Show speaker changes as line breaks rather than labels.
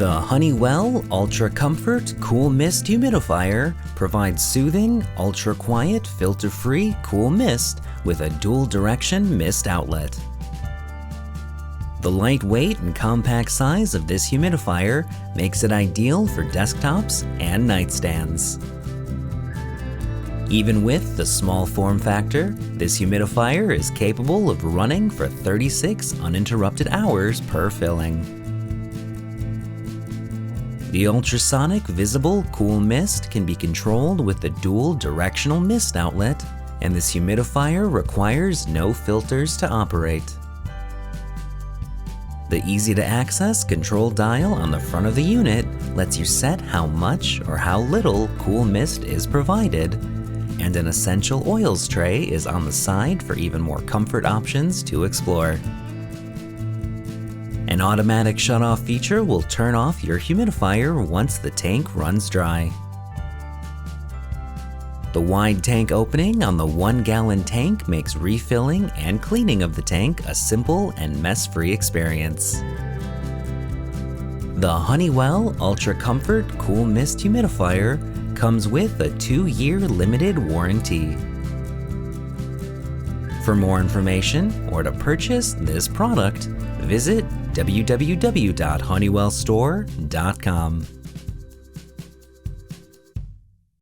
The Honeywell Ultra Comfort Cool Mist Humidifier provides soothing, ultra-quiet, filter-free cool mist with a dual-direction mist outlet. The lightweight and compact size of this humidifier makes it ideal for desktops and nightstands. Even with the small form factor, this humidifier is capable of running for 36 uninterrupted hours per filling. The ultrasonic visible cool mist can be controlled with the dual directional mist outlet, and this humidifier requires no filters to operate. The easy-to-access control dial on the front of the unit lets you set how much or how little cool mist is provided, and an essential oils tray is on the side for even more comfort options to explore. An automatic shut-off feature will turn off your humidifier once the tank runs dry. The wide tank opening on the 1-gallon tank makes refilling and cleaning of the tank a simple and mess-free experience. The Honeywell Ultra Comfort Cool Mist Humidifier comes with a 2-year limited warranty. For more information or to purchase this product, visit www.honeywellstore.com.